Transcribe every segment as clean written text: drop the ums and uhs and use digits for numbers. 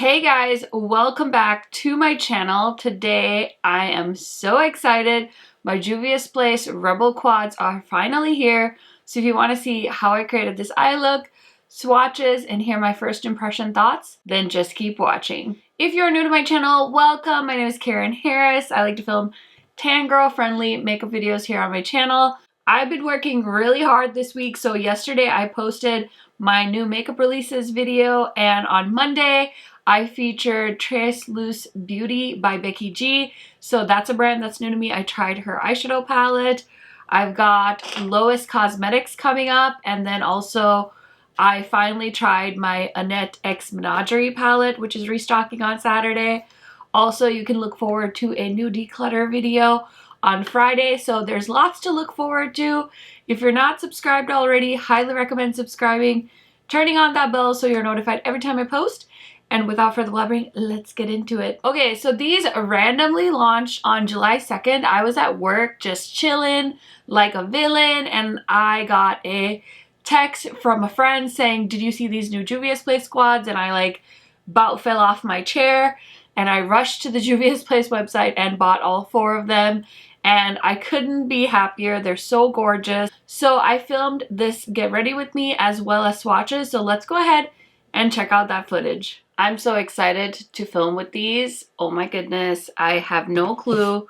Hey guys, welcome back to my channel. Today I am so excited. My Juvia's Place Rebel Quads are finally here. So if you want to see how I created this eye look, swatches, and hear my first impression thoughts, then just keep watching. If you're new to my channel, welcome. My name is Karen Harris. I like to film tan girl friendly makeup videos here on my channel. I've been working really hard this week. So yesterday I posted my new makeup releases video, and on Monday I featured Trace Loose Beauty by Becky G. So that's a brand that's new to me. I tried her eyeshadow palette. I've got Lois Cosmetics coming up, and then also I finally tried my Annette X Menagerie palette, which is restocking on Saturday. Also, you can look forward to a new declutter video on Friday, so there's lots to look forward to. If you're not subscribed already, highly recommend subscribing, turning on that bell so you're notified every time I post. And without further blabbering, let's get into it. Okay, so these randomly launched on July 2nd. I was at work just chilling like a villain, and I got a text from a friend saying, did you see these new Juvia's Place squads? And I like about fell off my chair, and I rushed to the Juvia's Place website and bought all 4 of them. And I couldn't be happier. They're so gorgeous. So I filmed this get ready with me as well as swatches. So let's go ahead and check out that footage. I'm so excited to film with these. Oh my goodness. I have no clue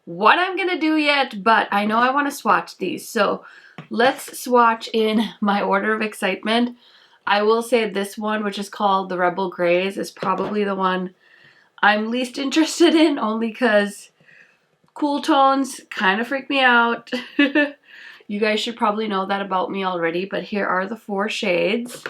what I'm gonna do yet, but I know I want to swatch these. So let's swatch in my order of excitement. I will say this one, which is called the Rebel Grays, is probably the one I'm least interested in, only because cool tones kind of freak me out. You guys should probably know that about me already, but here are the 4 shades.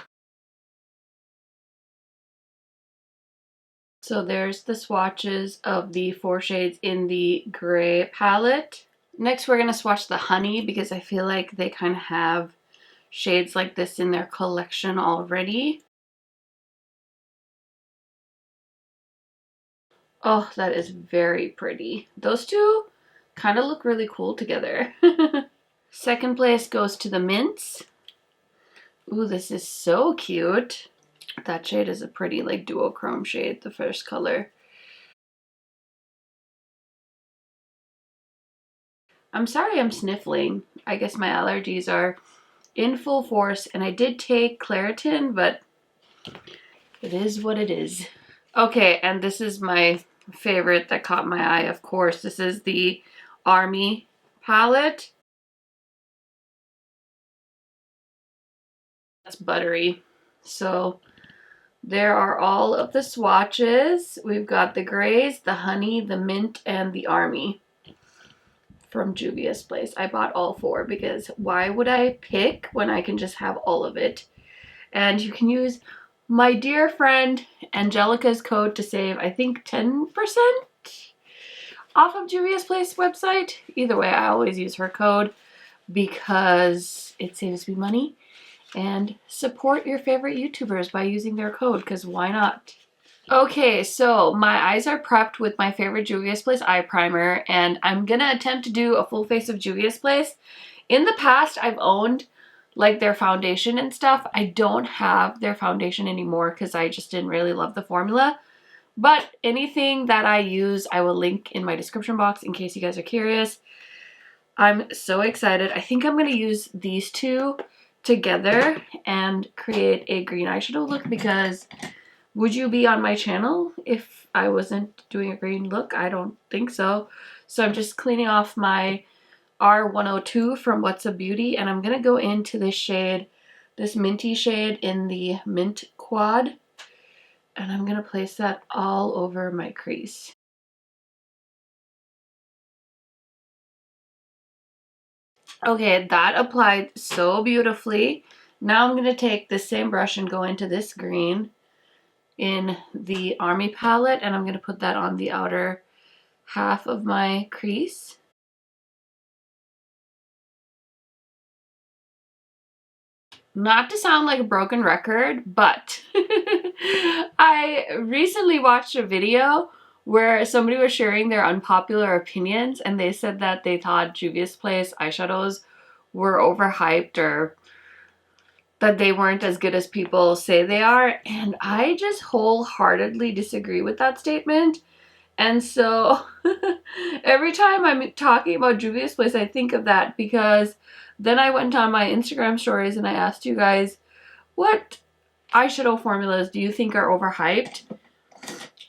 So there's the swatches of the 4 shades in the gray palette. Next we're going to swatch the honey because I feel like they kind of have shades like this in their collection already. Oh, that is very pretty. Those two kind of look really cool together. Second place goes to the mints. Ooh, this is so cute. That shade is a pretty like duochrome shade, the first color. I'm sorry I'm sniffling. I guess my allergies are in full force, and I did take Claritin, but it is what it is. Okay, and this is my favorite that caught my eye, of course. This is the Army palette. That's buttery. So there are all of the swatches. We've got the grays, the honey, the mint, and the Army from Juvia's Place. I bought all 4 because why would I pick when I can just have all of it? And you can use my dear friend Angelica's code to save, I think, 10% off of Juvia's Place website. Either way, I always use her code because it saves me money. And support your favorite YouTubers by using their code, because why not? Okay, so my eyes are prepped with my favorite Juvia's Place eye primer, and I'm gonna attempt to do a full face of Juvia's Place. In the past, I've owned like their foundation and stuff. I don't have their foundation anymore because I just didn't really love the formula. But anything that I use, I will link in my description box in case you guys are curious. I'm so excited. I think I'm gonna use these 2 together and create a green eyeshadow look, because would you be on my channel if I wasn't doing a green look? I don't think so. So I'm just cleaning off my R102 from What's a Beauty, and I'm gonna go into this shade, this minty shade in the mint quad, and I'm gonna place that all over my crease. Okay, that applied so beautifully. Now I'm going to take the same brush and go into this green in the Army palette, and I'm going to put that on the outer half of my crease. Not to sound like a broken record, but I recently watched a video where somebody was sharing their unpopular opinions, and they said that they thought Juvia's Place eyeshadows were overhyped or that they weren't as good as people say they are, and I just wholeheartedly disagree with that statement. And so every time I'm talking about Juvia's Place, I think of that, because then I went on my Instagram stories and I asked you guys, what eyeshadow formulas do you think are overhyped?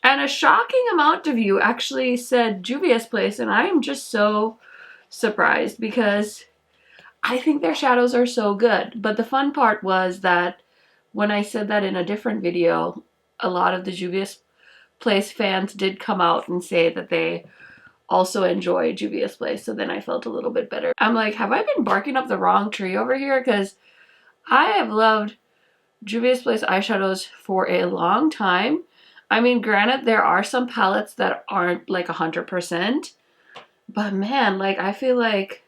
And a shocking amount of you actually said Juvia's Place, and I am just so surprised because I think their shadows are so good. But the fun part was that when I said that in a different video, a lot of the Juvia's Place fans did come out and say that they also enjoy Juvia's Place, so then I felt a little bit better. I'm like, have I been barking up the wrong tree over here? Because I have loved Juvia's Place eyeshadows for a long time. I mean, granted, there are some palettes that aren't like 100%, but man, like I feel like,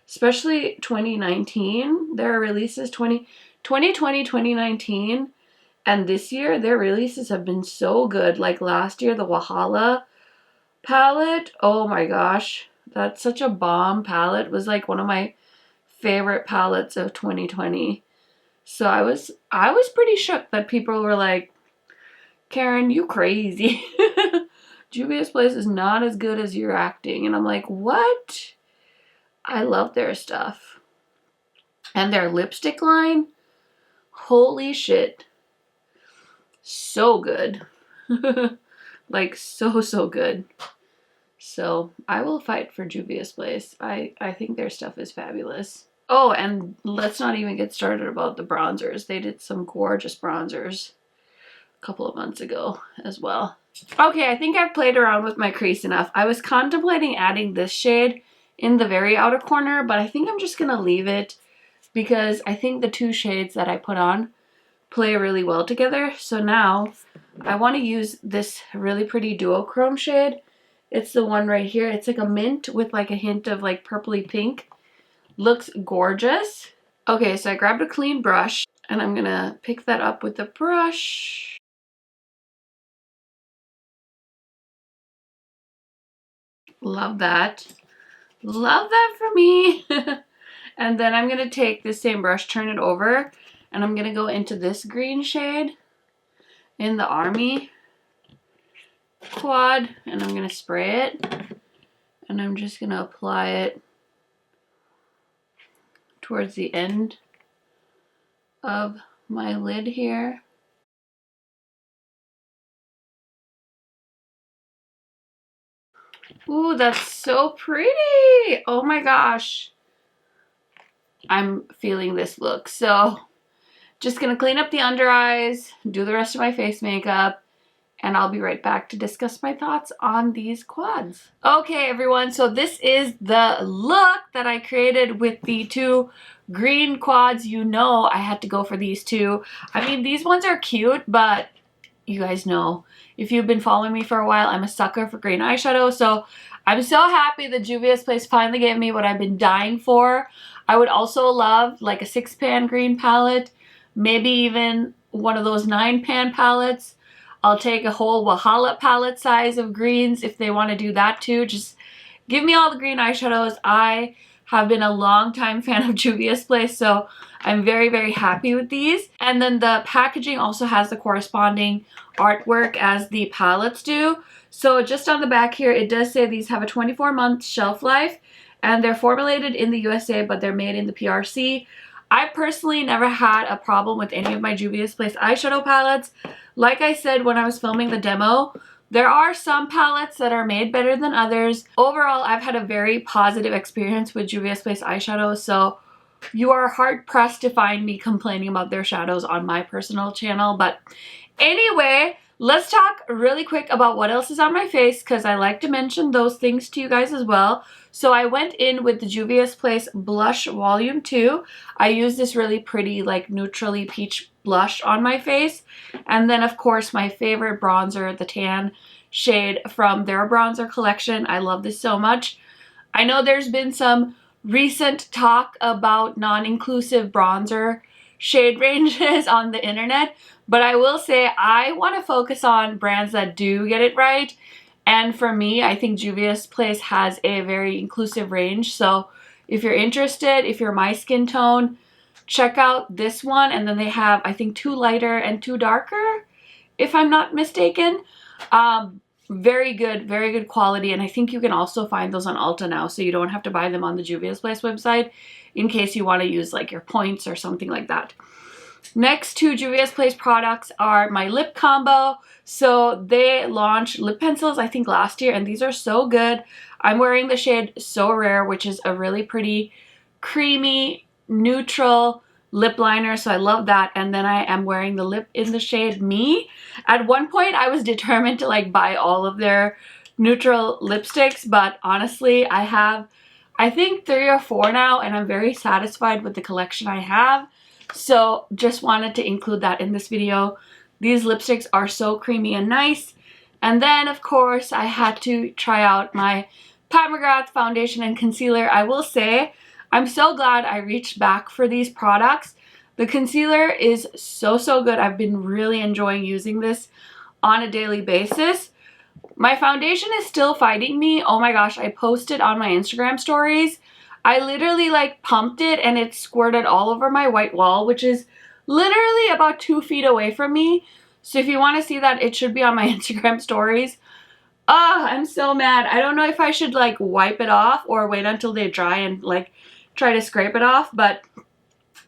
especially 2019, their releases, 2020, 2019, and this year, their releases have been so good. Like last year, the Wahala palette, oh my gosh, that's such a bomb palette. It was like one of my favorite palettes of 2020. So I was pretty shook that people were like, Karen, you crazy. Juvia's Place is not as good as you're acting. And I'm like, what? I love their stuff. And their lipstick line, holy shit. So good. Like so good. So I will fight for Juvia's Place. I think their stuff is fabulous. Oh, and let's not even get started about the bronzers. They did some gorgeous bronzers a couple of months ago as well. Okay, I think I've played around with my crease enough. I was contemplating adding this shade in the very outer corner, but I think I'm just gonna leave it because I think the two shades that I put on play really well together. So now I want to use this really pretty duochrome shade. It's the one right here. It's like a mint with like a hint of like purpley pink. Looks gorgeous. Okay, so I grabbed a clean brush and I'm gonna pick that up with the brush. Love that. Love that for me. And then I'm gonna take this same brush, turn it over, and I'm gonna go into this green shade in the Army quad, and I'm gonna spray it, and I'm just gonna apply it towards the end of my lid here. Ooh, that's so pretty. Oh my gosh. I'm feeling this look. So just gonna clean up the under eyes, do the rest of my face makeup, and I'll be right back to discuss my thoughts on these quads. Okay, everyone, so this is the look that I created with the two green quads. You know I had to go for these two. I mean, these ones are cute, but you guys know, if you've been following me for a while, I'm a sucker for green eyeshadow, so I'm so happy that Juvia's Place finally gave me what I've been dying for. I would also love like a 6-pan green palette, maybe even one of those 9-pan palettes. I'll take a whole Wahala palette size of greens if they want to do that too. Just give me all the green eyeshadows. I have been a long time fan of Juvia's Place, so I'm very happy with these. And then the packaging also has the corresponding artwork as the palettes do. So just on the back here, it does say these have a 24-month shelf life, and they're formulated in the USA, but they're made in the PRC. I personally never had a problem with any of my Juvia's Place eyeshadow palettes. Like I said when I was filming the demo, there are some palettes that are made better than others. Overall, I've had a very positive experience with Juvia's Place eyeshadows, so you are hard-pressed to find me complaining about their shadows on my personal channel. But anyway, let's talk really quick about what else is on my face, because I like to mention those things to you guys as well. So I went in with the Juvia's Place Blush Volume 2. I used this really pretty like neutrally peach blush on my face. And then of course my favorite bronzer, the tan shade from their bronzer collection. I love this so much. I know there's been some recent talk about non-inclusive bronzer shade ranges on the internet, but I will say I want to focus on brands that do get it right. And for me, I think Juvia's Place has a very inclusive range. So if you're interested, if you're my skin tone, check out this one. And then they have, I think, 2 lighter and 2 darker, if I'm not mistaken. Very good quality, and I think you can also find those on Ulta now, so you don't have to buy them on the Juvia's Place website in case you want to use like your points or something like that. Next to Juvia's Place products are my lip combo. So they launched lip pencils, I think, last year, and these are so good. I'm wearing the shade So Rare, which is a really pretty creamy neutral lip liner, so I love that. And then I am wearing the lip in the shade Me. At one point I was determined to like buy all of their neutral lipsticks, but honestly I have, I think, 3 or 4 now, and I'm very satisfied with the collection I have. So just wanted to include that in this video. These lipsticks are so creamy and nice. And then of course I had to try out my Pat McGrath foundation and concealer. I will say I'm so glad I reached back for these products. The concealer is so good. I've been really enjoying using this on a daily basis. My foundation is still fighting me. Oh my gosh, I posted on my Instagram stories. I literally like pumped it and it squirted all over my white wall, which is literally about 2 feet away from me. So if you want to see that, it should be on my Instagram stories. Oh, I'm so mad. I don't know if I should like wipe it off or wait until they dry and like try to scrape it off, but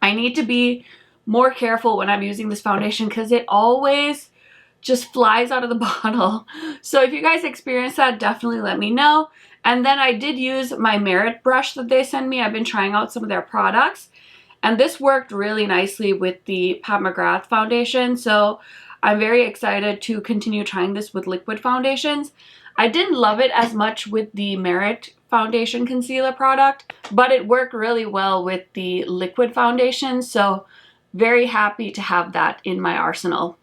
I need to be more careful when I'm using this foundation because it always just flies out of the bottle. So if you guys experience that, definitely let me know. And then I did use my Merit brush that they sent me. I've been trying out some of their products, and this worked really nicely with the Pat McGrath foundation. So I'm very excited to continue trying this with liquid foundations. I didn't love it as much with the Merit foundation concealer product, but it worked really well with the liquid foundation. So very happy to have that in my arsenal.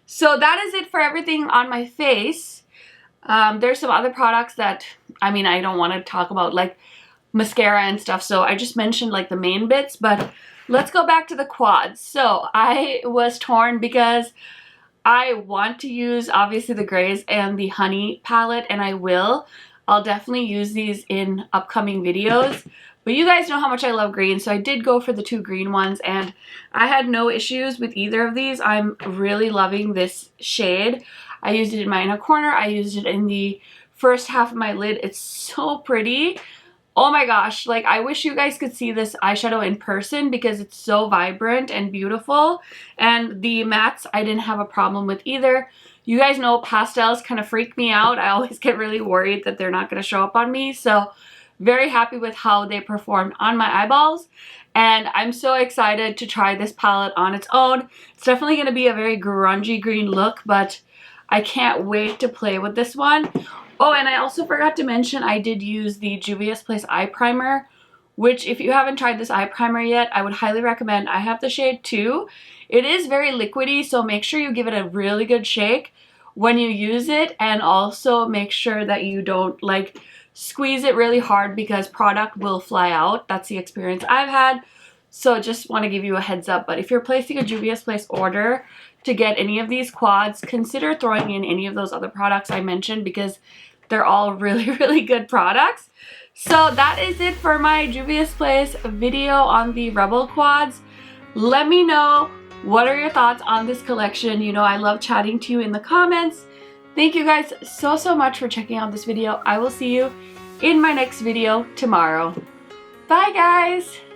So that is it for everything on my face. There's some other products that, I mean, I don't want to talk about like mascara and stuff, so I just mentioned like the main bits, but let's go back to the quads. So I was torn because I want to use obviously the grays and the honey palette, and I will. I'll definitely use these in upcoming videos, but you guys know how much I love green, so I did go for the 2 green ones, and I had no issues with either of these. I'm really loving this shade. I used it in my inner corner. I used it in the first half of my lid. It's so pretty. Oh my gosh, like I wish you guys could see this eyeshadow in person because it's so vibrant and beautiful. And the mattes I didn't have a problem with either. You guys know pastels kind of freak me out. I always get really worried that they're not going to show up on me. So very happy with how they performed on my eyeballs. And I'm so excited to try this palette on its own. It's definitely going to be a very grungy green look, but I can't wait to play with this one. Oh, and I also forgot to mention I did use the Juvia's Place eye primer, which if you haven't tried this eye primer yet, I would highly recommend. I have the shade 2. It is very liquidy, so make sure you give it a really good shake when you use it, and also make sure that you don't like squeeze it really hard because product will fly out. That's the experience I've had. So just want to give you a heads up. But if you're placing a Juvia's Place order to get any of these quads, consider throwing in any of those other products I mentioned because they're all really good products. So that is it for my Juvia's Place video on the Rebel quads. Let me know what are your thoughts on this collection. You know I love chatting to you in the comments. Thank you guys so much for checking out this video. I will see you in my next video tomorrow. Bye guys!